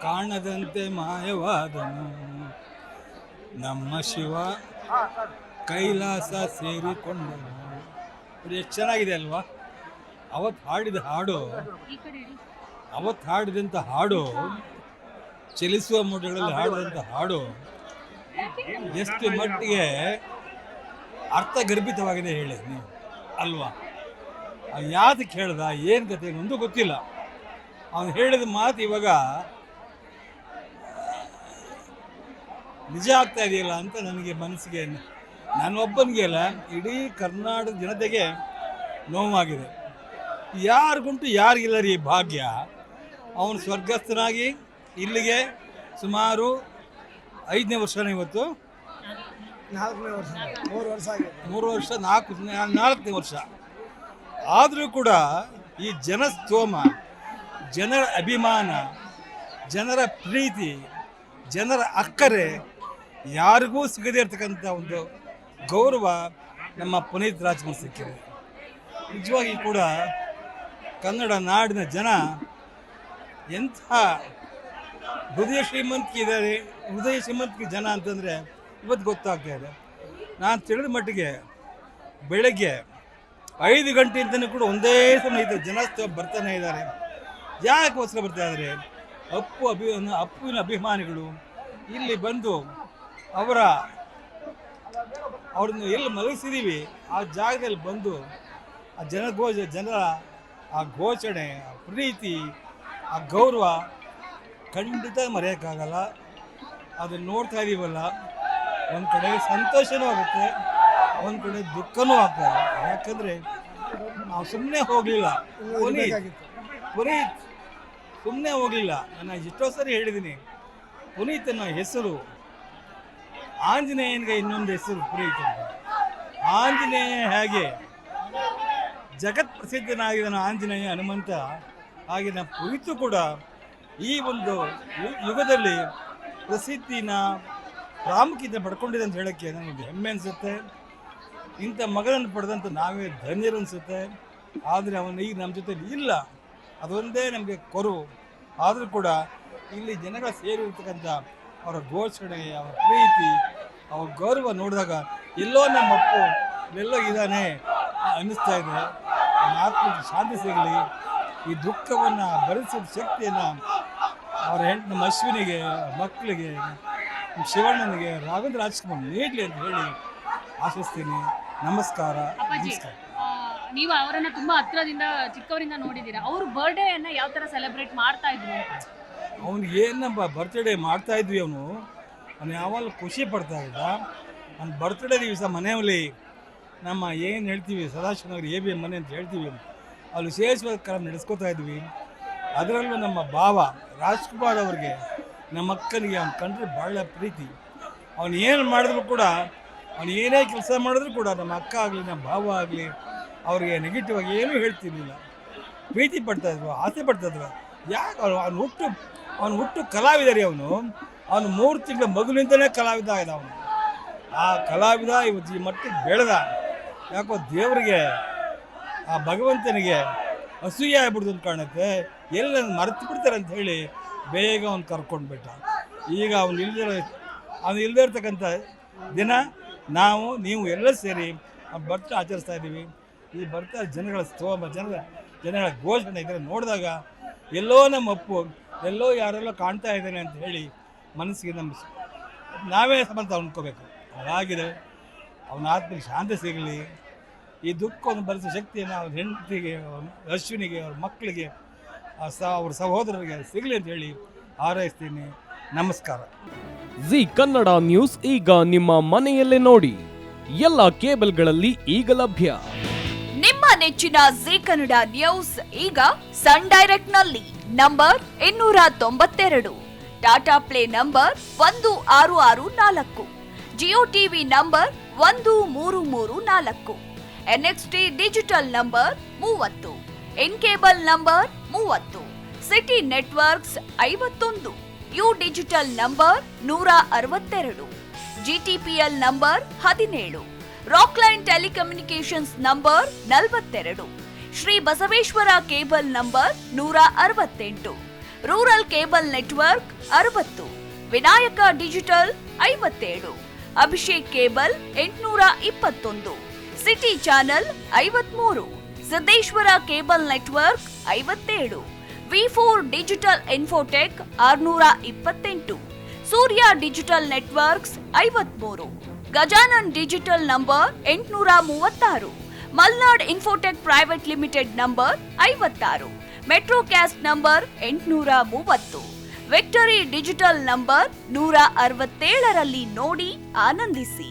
ಕಾಣದಂತೆ ಮಾಯವಾದನು ನಮ್ಮ ಶಿವ ಕೈಲಾಸ ಸೇರಿಕೊಂಡನು. ಇದು ಎಷ್ಟು ಚೆನ್ನಾಗಿದೆ ಅಲ್ವಾ? ಅವತ್ತು ಹಾಡಿದಂಥ ಹಾಡು ಚಲಿಸುವ ಮೋಡಗಳಲ್ಲಿ ಹಾಡಿದಂಥ ಹಾಡು ಎಷ್ಟು ಮಟ್ಟಿಗೆ ಅರ್ಥಗರ್ಭಿತವಾಗಿದೆ ಹೇಳಿ ನೀವು ಅಲ್ವಾ? ಯಾತಕ್ಕೆ ಹೇಳ್ದ, ಏನು ಕತೆ ಒಂದು ಗೊತ್ತಿಲ್ಲ. ಅವನು ಹೇಳಿದ ಮಾತು ಇವಾಗ ನಿಜ ಆಗ್ತಾ ಇದೆಯಲ್ಲ ಅಂತ ನನಗೆ ಮನಸ್ಸಿಗೆ, ನನ್ನೊಬ್ಬನಿಗೆ ಅಲ್ಲ ಇಡೀ ಕರ್ನಾಟಕ ಜನತೆಗೆ ನೋವಾಗಿದೆ. ಯಾರಿಗುಂಟು ಯಾರಿಗಿಲ್ಲ ರೀ ಭಾಗ್ಯ. ಅವನು ಸ್ವರ್ಗಸ್ಥನಾಗಿ ಇಲ್ಲಿಗೆ ಸುಮಾರು 5ನೇ ವರ್ಷನೇ ಇವತ್ತು, 4ನೇ ವರ್ಷ ಆದರೂ ಕೂಡ ಈ ಜನಸ್ತೋಮ, ಜನರ ಅಭಿಮಾನ, ಜನರ ಪ್ರೀತಿ, ಜನರ ಅಕ್ಕರೆ ಯಾರಿಗೂ ಸಿಗದೇ ಇರ್ತಕ್ಕಂಥ ಒಂದು ಗೌರವ ನಮ್ಮ ಪುನೀತ್ ರಾಜ್ಕುಮಾರ್ ಸಿಕ್ಕಿದೆ. ನಿಜವಾಗಿ ಕೂಡ ಕನ್ನಡ ನಾಡಿನ ಜನ ಎಂಥ ಹೃದಯ ಶ್ರೀಮಂತಿಕೆ ಜನ ಅಂತಂದರೆ ಇವತ್ತು ಗೊತ್ತಾಗ್ತಾ ಇದೆ. ನಾನು ತಿಳಿದ ಮಟ್ಟಿಗೆ ಬೆಳಗ್ಗೆ 5 ಗಂಟೆಯಿಂದನೂ ಕೂಡ ಒಂದೇ ಸಮಯ ಜನ ಬರ್ತಾನೆ ಇದ್ದಾರೆ. ಯಾಕೋಸ್ಕರ ಬರ್ತಾ ಇದ್ದಾರೆ? ಅಪ್ಪುವಿನ ಅಭಿಮಾನಿಗಳು ಇಲ್ಲಿ ಬಂದು ಅವ್ರನ್ನ ಎಲ್ಲಿ ಮಲಗಿಸಿದ್ದೀವಿ ಆ ಜಾಗದಲ್ಲಿ ಬಂದು ಆ ಜನರ ಆ ಘೋಷಣೆ, ಆ ಪ್ರೀತಿ, ಆ ಗೌರವ ಖಂಡಿತ ಮರೆಯೋಕ್ಕಾಗಲ್ಲ. ಅದನ್ನು ನೋಡ್ತಾ ಇದ್ದೀವಲ್ಲ, ಒಂದು ಕಡೆ ಸಂತೋಷನೂ ಆಗುತ್ತೆ, ಒಂದು ಕಡೆ ದುಃಖನೂ ಆಗ್ತದೆ. ಯಾಕಂದರೆ ನಾವು ಸುಮ್ಮನೆ ಹೋಗಲಿಲ್ಲ, ಪುನೀತ್ ಸುಮ್ಮನೆ ಹೋಗಲಿಲ್ಲ. ನಾನು ಎಷ್ಟೋ ಸರಿ ಹೇಳಿದ್ದೀನಿ, ಪುನೀತನ ಹೆಸರು ಆಂಜನೇಯನಿಗೆ ಇನ್ನೊಂದು ಹೆಸರು ಪುನೀತ್. ಆಂಜನೇಯ ಹೇಗೆ ಜಗತ್ ಪ್ರಸಿದ್ಧನಾಗಿದ್ದಾನೆ ಆಂಜನೇಯ ಹನುಮಂತ, ಹಾಗೆ ನಮ್ಮ ಪುನೀತು ಕೂಡ ಈ ಒಂದು ಯುಗದಲ್ಲಿ ಪ್ರಸಿದ್ಧಿನ ಪ್ರಾಮುಖ್ಯತೆ ಪಡ್ಕೊಂಡಿದೆ ಅಂತ ಹೇಳೋಕ್ಕೆ ನನಗೆ ಹೆಮ್ಮೆ ಅನಿಸುತ್ತೆ. ಇಂಥ ಮಗನನ್ನು ಪಡೆದಂಥ ನಾವೇ ಧನ್ಯರು ಅನಿಸುತ್ತೆ. ಆದರೆ ಅವನು ಈಗ ನಮ್ಮ ಜೊತೆಲಿ ಇಲ್ಲ, ಅದೊಂದೇ ನಮಗೆ ಕೊರವು. ಆದರೂ ಕೂಡ ಇಲ್ಲಿ ಜನಗಳ ಸೇರಿರ್ತಕ್ಕಂಥ ಅವರ ಘೋಷಣೆ, ಅವರ ಪ್ರೀತಿ, ಅವರ ಗೌರವ ನೋಡಿದಾಗ ಎಲ್ಲೋ ನಮ್ಮ ಅಪ್ಪು ಎಲ್ಲೋ ಇದ್ದಾನೆ ಅನ್ನಿಸ್ತಾ ಇದೆ. ಆತ್ಮಕ್ಕೆ ಶಾಂತಿ ಸಿಗಲಿ, ಈ ದುಃಖವನ್ನು ಭರಿಸಿದ ಶಕ್ತಿಯನ್ನು ಅವರ ಹೆಂಡತಿ ನಮ್ಮ ಅಶ್ವಿನಿಗೆ, ಮಕ್ಕಳಿಗೆ, ಶಿವಣ್ಣನಿಗೆ, ರಾಘವೇಂದ್ರ ರಾಜ್ಕುಮಾರ್ ನೀಡಲಿ ಅಂತ ಹೇಳಿ ಆಶಿಸ್ತೀನಿ. ನಮಸ್ಕಾರ. ನೀವು ಅವರನ್ನ ತುಂಬಾ ಹತ್ರದಿಂದ ಚಿಕ್ಕವರಿಂದ ನೋಡಿದ್ದೀರಾ. ಅವ್ರ ಬರ್ಡೇಯನ್ನ ಯಾವ ತರ ಸೆಲೆಬ್ರೇಟ್ ಮಾಡ್ತಾ ಇದ್ರು? ಅವ್ನಿಗೆ ಏನಪ್ಪ ಬರ್ತ್ಡೇ ಮಾಡ್ತಾ ಇದ್ವಿ, ಅವನು ಯಾವಾಗ ಖುಷಿ ಪಡ್ತಾ ಇದ್ದ. ಅವ್ನ ಬರ್ತ್ಡೇ ದಿವಸ ಮನೆಯಲ್ಲಿ ನಮ್ಮ ಏನು ಹೇಳ್ತೀವಿ ಸದಾಶಿವನಗರ ABM ಮನೆ ಅಂತ ಹೇಳ್ತೀವಿ, ಅಲ್ಲಿ ವಿಶೇಷವಾದ ಕಾರ್ಯ ನಡೆಸ್ಕೋತಾ ಇದ್ವಿ. ಅದರಲ್ಲೂ ನಮ್ಮ ಭಾವ ರಾಜ್ಕುಮಾರ್ ಅವ್ರಿಗೆ, ನಮ್ಮ ಅಕ್ಕನಿಗೆ ಅವ್ನು ಕಂಡ್ರೆ ಭಾಳ ಪ್ರೀತಿ. ಅವನು ಏನು ಮಾಡಿದ್ರು ಕೂಡ, ಅವನು ಏನೇ ಕೆಲಸ ಮಾಡಿದ್ರು ಕೂಡ ನಮ್ಮ ಅಕ್ಕ ಆಗಲಿ ನಮ್ಮ ಭಾವ ಆಗಲಿ ಅವ್ರಿಗೆ ನೆಗೆಟಿವ್ ಆಗಿ ಏನೂ ಹೇಳ್ತಿರ್ಲಿಲ್ಲ. ಪ್ರೀತಿ ಪಡ್ತಾಯಿದ್ರು, ಆಸೆ ಪಡ್ತಾಯಿದ್ರು. ಯಾಕೆ ಅವನು ಹುಟ್ಟು ಕಲಾವಿದ ರೀ. ಅವನು 3 ತಿಂಗಳ ಮಗುವಿನಿಂದಲೇ ಕಲಾವಿದ ಆಗಿದೆ. ಅವನು ಆ ಕಲಾವಿದ ಇವತ್ತು ಈ ಮಟ್ಟಿಗೆ ಬೆಳೆದ. ಯಾಕೋ ದೇವರಿಗೆ, ಆ ಭಗವಂತನಿಗೆ ಅಸೂಯೆ ಆಗ್ಬಿಡ್ದು ಅಂತ ಕಾಣುತ್ತೆ. ಎಲ್ಲ ಮರೆತು ಬಿಡ್ತಾರೆ ಅಂತ ಹೇಳಿ ಬೇಗ ಅವ್ನು ಕರ್ಕೊಂಡು ಬಿಟ್ಟ. ಈಗ ಅವನು ಇಲ್ಲದೇ ಇರ್ತಕ್ಕಂಥ ದಿನ ನೀವು ಎಲ್ಲ ಸೇರಿ ಬರ್ತಾ ಆಚರಿಸ್ತಾ ಇದ್ದೀವಿ. ಈ ಬರ್ತಾ ಜನಗಳ ಜನಗಳ ಘೋಷಣೆ ಇದ್ರೆ ನೋಡಿದಾಗ ಎಲ್ಲೋ ನಮ್ಮ ಅಪ್ಪು ಎಲ್ಲೋ ಯಾರೆಲ್ಲೋ ಕಾಣ್ತಾ ಇದ್ದಾನೆ ಅಂತ ಹೇಳಿ ಮನಸ್ಸಿಗೆ ನಾವೇ ಸಮಂತ ಅಂದ್ಕೋಬೇಕು. ಅದಾಗಿದೆ. ಅವನ ಆತ್ಮಕ್ಕೆ ಶಾಂತಿ ಸಿಗಲಿ, ಈ ದುಃಖವನ್ನು ಭರಿಸೋ ಶಕ್ತಿಯನ್ನು ಅವ್ರ ಹೆಂಡತಿಗೆ, ಅಶ್ವಿನಿಗೆ, ಅವ್ರ ಮಕ್ಕಳಿಗೆ, ಅವ್ರ ಸಹೋದರರಿಗೆ ಸಿಗಲಿ ಅಂತ ಹೇಳಿ ಹಾರೈಸ್ತೀನಿ. ನಮಸ್ಕಾರ. ಜಿ ಕನ್ನಡ ನ್ಯೂಸ್ ಈಗ ನಿಮ್ಮ ಮನೆಯಲ್ಲೇ ನೋಡಿ. ಎಲ್ಲ ಕೇಬಲ್ಗಳಲ್ಲಿ ಈಗ ಲಭ್ಯ. ನಿಮ್ಮ ನೆಚ್ಚಿನ ಜಿ ಕನ್ನಡ ನ್ಯೂಸ್ ಈಗ ಸನ್ ಡೈರೆಕ್ಟ್ ನಲ್ಲಿ number 292, Tata play number 1664, Jio TV number 1334, NXT digital number 30, in cable number 30, city networks 51, U digital number 162, GTPL number 17, Rockline telecommunications number 42, Shri Basaveshwara cable number 168, rural cable network 60, Vinayaka digital 57, Abhishek cable 821, city channel 53, Siddeshwara cable network 57, V4 digital Infotech 628, Surya digital networks 53, Gajanan digital number 836, Malnad infotech private limited number 56, Metrocast number 830, victory digital number 167ರಲ್ಲಿ ನೋಡಿ ಆನಂದಿಸಿ.